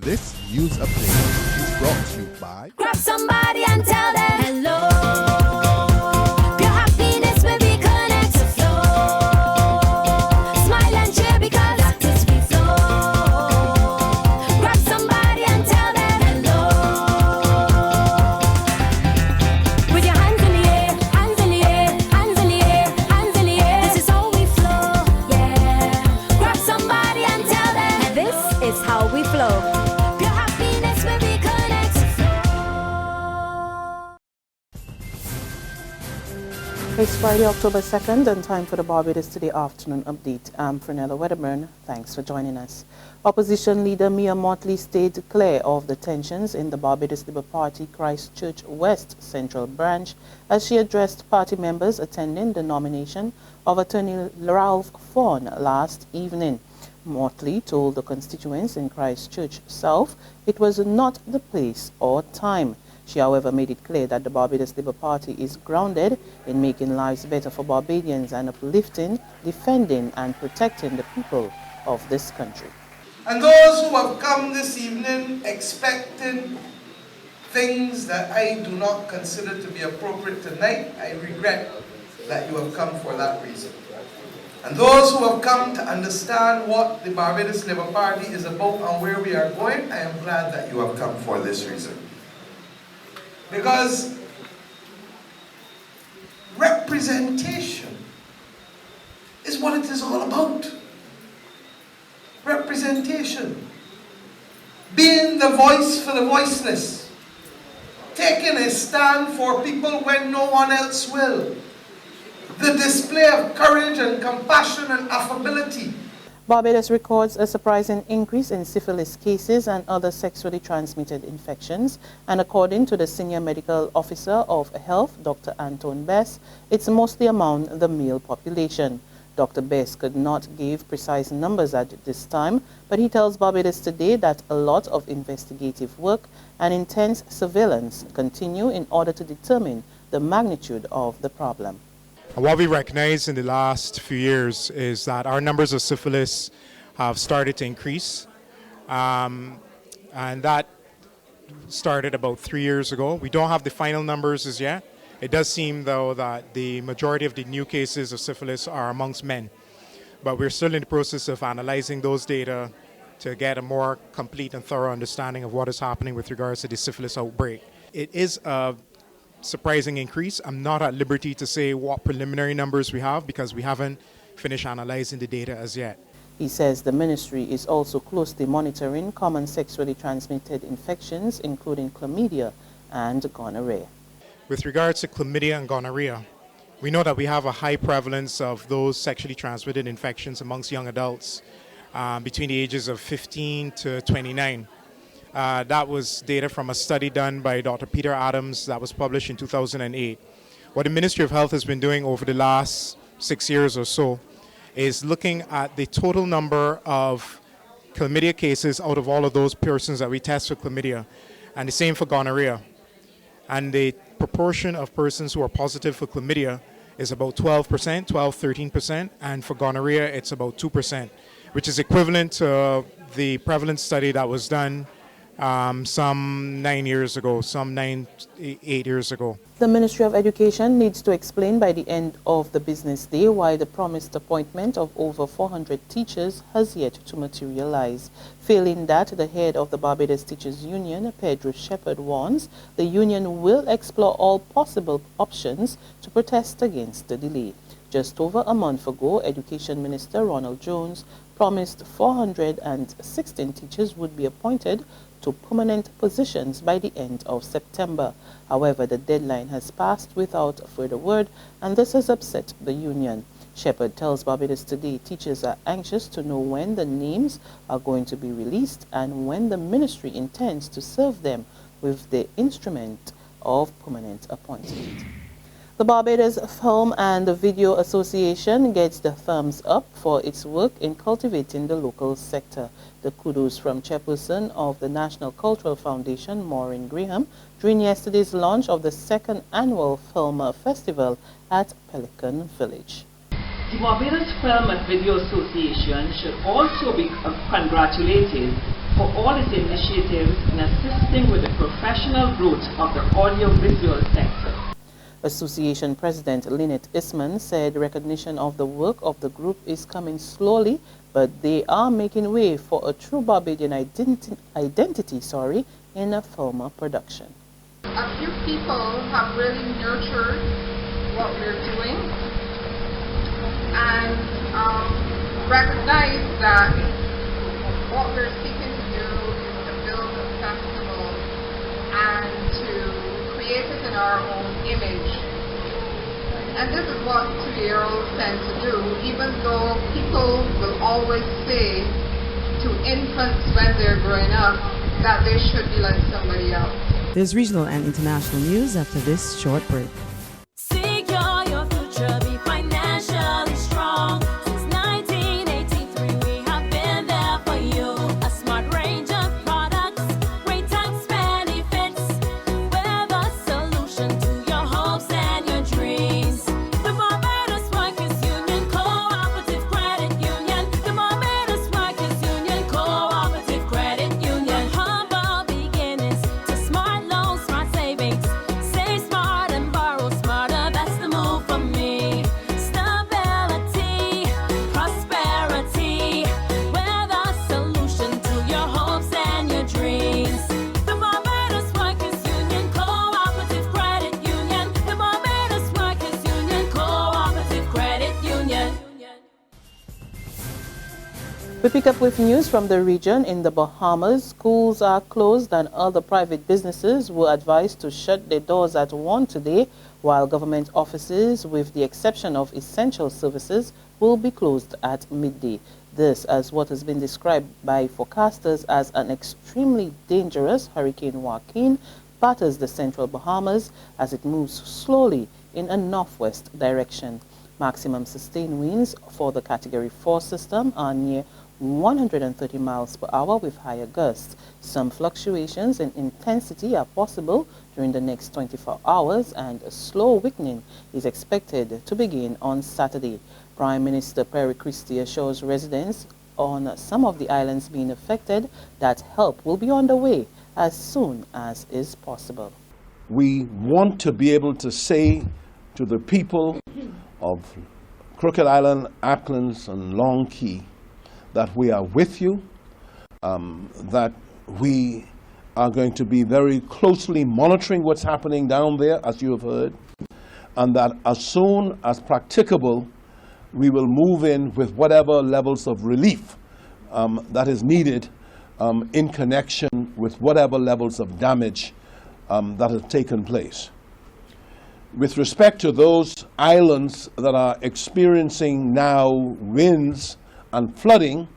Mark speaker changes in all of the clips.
Speaker 1: This news update is brought to you by
Speaker 2: Grab somebody and tell them hello. Your happiness will be connect to flow. Smile and cheer because that is we flow. Grab somebody and tell them hello. With your hands in the air, hands in the air, hands in the air, hands in the air. This is how we flow, yeah. Grab somebody and tell them this is how we flow.
Speaker 3: It's Friday, October 2nd, and time for the Barbados Today afternoon update. I'm Fernella Wedderburn. Thanks for joining us. Opposition leader Mia Motley stayed clear of the tensions in the Barbados Labour Party Christchurch West Central Branch as she addressed party members attending the nomination of Attorney Ralph Fawn last evening. Motley told the constituents in Christchurch South it was not the place or time. She, however, made it clear that the Barbados Labour Party is grounded in making lives better for Barbadians and uplifting, defending and protecting the people of this country.
Speaker 4: And those who have come this evening expecting things that I do not consider to be appropriate tonight, I regret that you have come for that reason. And those who have come to understand what the Barbados Labour Party is about and where we are going, I am glad that you have come for this reason. Because representation is what it is all about. Representation. Being the voice for the voiceless. Taking a stand for people when no one else will. The display of courage and compassion and affability.
Speaker 3: Barbados records a surprising increase in syphilis cases and other sexually transmitted infections, and according to the Senior Medical Officer of Health, Dr. Anton Bess, it's mostly among the male population. Dr. Bess could not give precise numbers at this time, but he tells Barbados Today that a lot of investigative work and intense surveillance continue in order to determine the magnitude of the problem.
Speaker 5: What we recognize in the last few years is that our numbers of syphilis have started to increase, and that started about 3 years ago. We don't have the final numbers as yet. It does seem, though, that the majority of the new cases of syphilis are amongst men, but we're still in the process of analyzing those data to get a more complete and thorough understanding of what is happening with regards to the syphilis outbreak. It is a surprising increase. I'm not at liberty to say what preliminary numbers we have because we haven't finished analyzing the data as yet.
Speaker 3: He says the ministry is also closely monitoring common sexually transmitted infections, including chlamydia and gonorrhea.
Speaker 5: With regards to chlamydia and gonorrhea, we know that we have a high prevalence of those sexually transmitted infections amongst young adults between the ages of 15 to 29. That was data from a study done by Dr. Peter Adams that was published in 2008. What the Ministry of Health has been doing over the last 6 years or so is looking at the total number of chlamydia cases out of all of those persons that we test for chlamydia, and the same for gonorrhea. And the proportion of persons who are positive for chlamydia is about 12%, 12-13%, and for gonorrhea it's about 2%, which is equivalent to the prevalence study that was done some 8 years ago.
Speaker 3: The Ministry of Education needs to explain by the end of the business day why the promised appointment of over 400 teachers has yet to materialize. Failing that, the head of the Barbados Teachers Union, Pedro Shepherd, warns the union will explore all possible options to protest against the delay. Just over a month ago, Education Minister Ronald Jones promised 416 teachers would be appointed to permanent positions by the end of September. However, the deadline has passed without further word, and this has upset the union. Shepherd tells Barbados Today teachers are anxious to know when the names are going to be released and when the ministry intends to serve them with the instrument of permanent appointment. The Barbados Film and Video Association gets the thumbs up for its work in cultivating the local sector. The kudos from chairperson of the National Cultural Foundation, Maureen Graham, during yesterday's launch of the second annual Film Festival at Pelican Village.
Speaker 6: The Barbados Film and Video Association should also be congratulated for all its initiatives in assisting with the professional growth of the audiovisual sector.
Speaker 3: Association President Lynette Isman said recognition of the work of the group is coming slowly, but they are making way for a true Barbadian identity in a film production.
Speaker 7: A few people have really nurtured what we're doing and recognize that what we're seeking to do is to build a festival and to create it in our own image. And this is what 2-year-olds tend to do, even though people will always say to infants when they're growing up that they should be like somebody else.
Speaker 8: There's regional and international news after this short break.
Speaker 2: Secure your future, be financially strong. Since 1983, we have been there for you. A smart range of products, great tax benefits. We're the solution to your hopes and your dreams. The Barbados Workers Union Cooperative Credit Union. The Barbados Workers Union Cooperative Credit Union. Humble beginnings to smart loans, smart savings. Save smart and borrow smarter, that's the move for me. Stability, prosperity, we're the solution to your hopes and your dreams. The Barbados Workers Union Cooperative Credit Union. The Barbados Workers Union Cooperative Credit Union.
Speaker 3: We pick up with news from the region. In the Bahamas, schools are closed and other private businesses were advised to shut their doors at 1 today, while government offices, with the exception of essential services, will be closed at midday. This as what has been described by forecasters as an extremely dangerous Hurricane Joaquin batters the Central Bahamas as it moves slowly in a northwest direction. Maximum sustained winds for the Category 4 system are near 130 miles per hour with higher gusts. Some fluctuations in intensity are possible during the next 24 hours and a slow weakening is expected to begin on Saturday. Prime Minister Perry Christie assures residents on some of the islands being affected that help will be on the way as soon as is possible.
Speaker 9: We want to be able to say to the people of Crooked Island, Acklands, and Long Key that we are with you, that we are going to be very closely monitoring what's happening down there, as you have heard, and that as soon as practicable, we will move in with whatever levels of relief that is needed in connection with whatever levels of damage that have taken place. With respect to those islands that are experiencing now winds and flooding,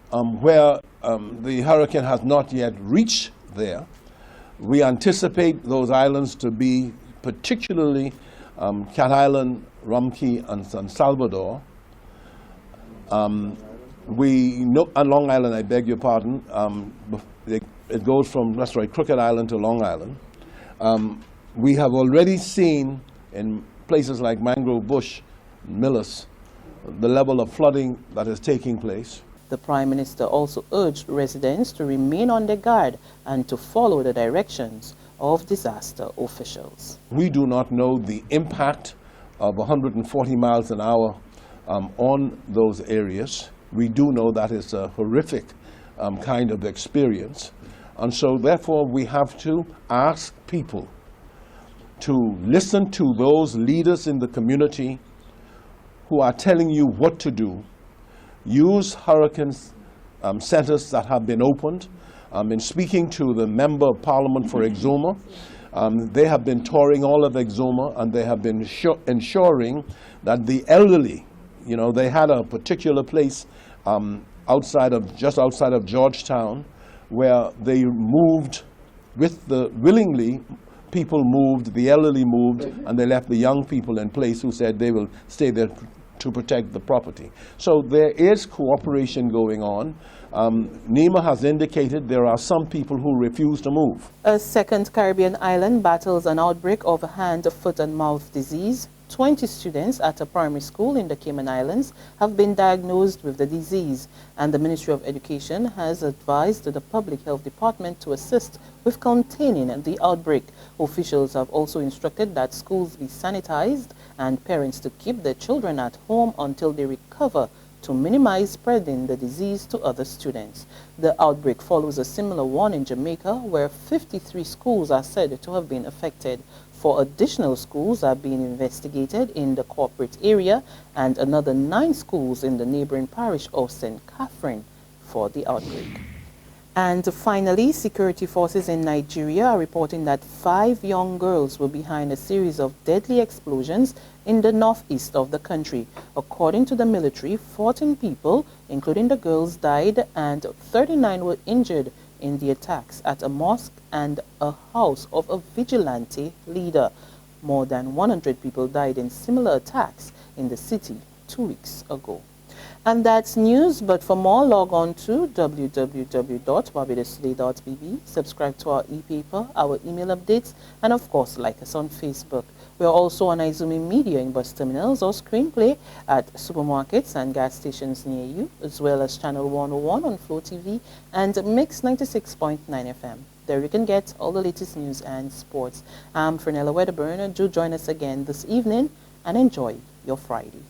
Speaker 9: where the hurricane has not yet reached there, we anticipate those islands to be particularly Cat Island, Rumkey, and San Salvador. We know, and Long Island, I beg your pardon, it goes from, that's right, Crooked Island to Long Island. We have already seen in places like Mangrove Bush, Millis, the level of flooding that is taking place.
Speaker 3: The Prime Minister also urged residents to remain on their guard and to follow the directions of disaster officials.
Speaker 9: We do not know the impact of 140 miles an hour on those areas. We do know that it's a horrific kind of experience. And so therefore we have to ask people to listen to those leaders in the community who are telling you what to do. Use hurricane centers that have been opened. In speaking to the Member of Parliament for Exuma, they have been touring all of Exuma and they have been ensuring that the elderly, you know, they had a particular place just outside of Georgetown where they moved willingly. People moved, the elderly moved, and they left the young people in place who said they will stay there to protect the property. So there is cooperation going on. NEMA has indicated there are some people who refuse to move.
Speaker 3: A second Caribbean island battles an outbreak of hand, foot, and mouth disease. 20 students at a primary school in the Cayman Islands have been diagnosed with the disease, and the Ministry of Education has advised the Public Health Department to assist with containing the outbreak. Officials have also instructed that schools be sanitized and parents to keep their children at home until they recover to minimize spreading the disease to other students. The outbreak follows a similar one in Jamaica, where 53 schools are said to have been affected. 4 additional schools are being investigated in the corporate area and another 9 schools in the neighboring parish of St. Catherine for the outbreak. And finally, security forces in Nigeria are reporting that 5 young girls were behind a series of deadly explosions in the northeast of the country. According to the military, 14 people, including the girls, died and 39 were injured in the attacks at a mosque and a house of a vigilante leader. More than 100 people died in similar attacks in the city 2 weeks ago. And that's news, but for more, log on to www.barbadostoday.bb, subscribe to our e-paper, our email updates, and of course, like us on Facebook. We are also on Izumi Media in bus terminals or screenplay at supermarkets and gas stations near you, as well as Channel 101 on Flow TV and Mix 96.9 FM. There you can get all the latest news and sports. I'm Fernella Wedderburn. Do join us again this evening and enjoy your Friday.